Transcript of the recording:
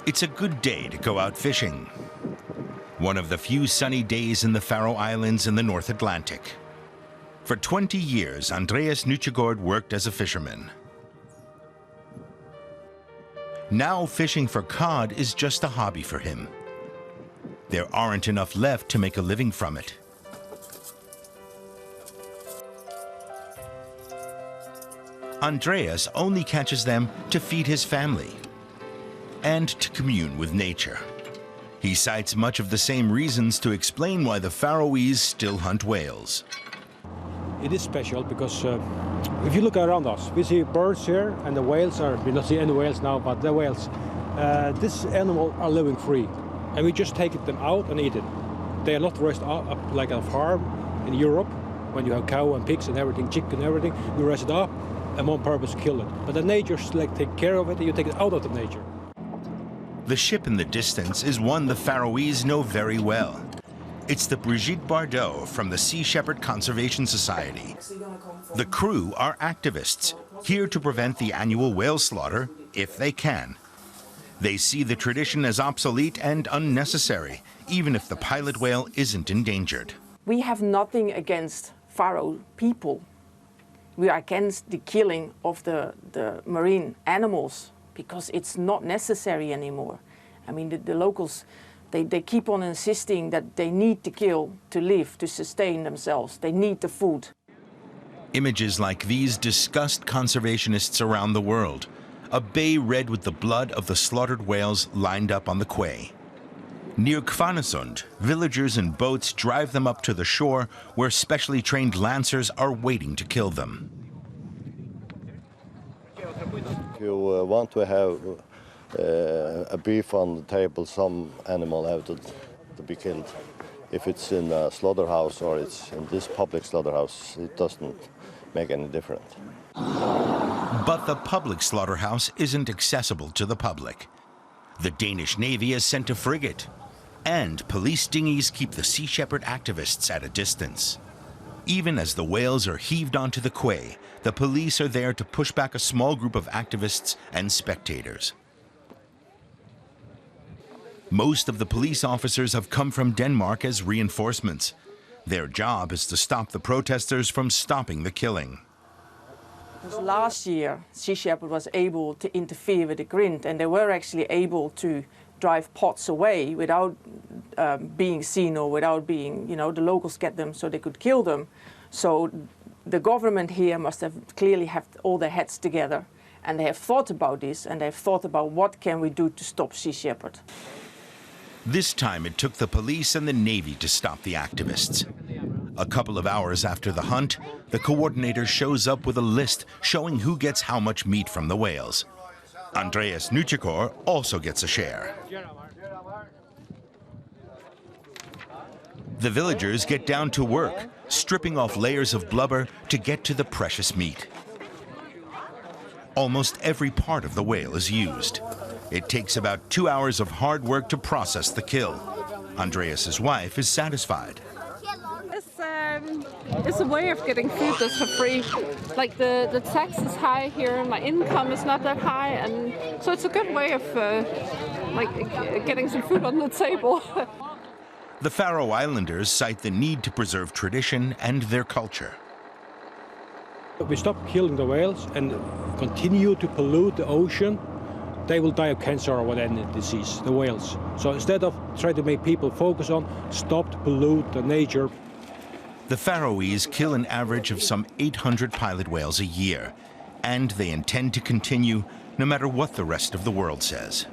It's a good day to go out fishing. One of the few sunny days in the Faroe Islands in the North Atlantic. For 20 years, Andreas NYGGJAGARD worked as a fisherman. Now fishing for cod is just a hobby for him. There aren't enough left to make a living from it. Andreas only catches them to feed his family and to commune with nature. He cites much of the same reasons to explain why the Faroese still hunt whales. It is special because if you look around us, we see birds here and the whales are, we don't see any whales now, but the whales. This animal are living free and we just take them out and eat it. They are not raised up like a farm in Europe when you have cow and pigs and everything, chicken and everything, you raise it up and one purpose kill it. But the nature like take care of it and you take it out of the nature. The ship in the distance is one the Faroese know very well. It's the Brigitte Bardot from the Sea Shepherd Conservation Society. The crew are activists, here to prevent the annual whale slaughter, if they can. They see the tradition as obsolete and unnecessary, even if the pilot whale isn't endangered. We have nothing against Faroe people. We are against the killing of the marine animals, because it's not necessary anymore. I mean, the locals, they keep on insisting that they need to kill to live, to sustain themselves. They need the food. Images like these disgust conservationists around the world. A bay red with the blood of the slaughtered whales lined up on the quay. Near Kvanesund, villagers in boats drive them up to the shore where specially trained lancers are waiting to kill them. If you want to have a beef on the table, some animal have to be killed. If it's in a slaughterhouse or it's in this public slaughterhouse, it doesn't make any difference. But the public slaughterhouse isn't accessible to the public. The Danish Navy has sent a frigate, and police dinghies keep the Sea Shepherd activists at a distance. Even as the whales are heaved onto the quay, the police are there to push back a small group of activists and spectators. Most of the police officers have come from Denmark as reinforcements. Their job is to stop the protesters from stopping the killing. Last year, Sea Shepherd was able to interfere with the Grind, and they were actually able to drive pots away without being seen or without being, the locals get them so they could kill them. So the government here must have clearly have all their heads together, and they have thought about this, and they've thought about what can we do to stop Sea Shepherd. This time it took the police and the Navy to stop the activists. A couple of hours after the hunt, the coordinator shows up with a list showing who gets how much meat from the whales. Andreas NYGGJAGARD also gets a share. The villagers get down to work, stripping off layers of blubber to get to the precious meat. Almost every part of the whale is used. It takes about 2 hours of hard work to process the kill. Andreas's wife is satisfied. It's a way of getting food that's for free. Like the tax is high here, and my income is not that high, and so it's a good way of getting some food on the table. The Faroe Islanders cite the need to preserve tradition and their culture. If we stop killing the whales and continue to pollute the ocean, they will die of cancer or whatever disease, the whales. So instead of trying to make people focus on stop to pollute the nature. The Faroese kill an average of some 800 pilot whales a year, and they intend to continue no matter what the rest of the world says.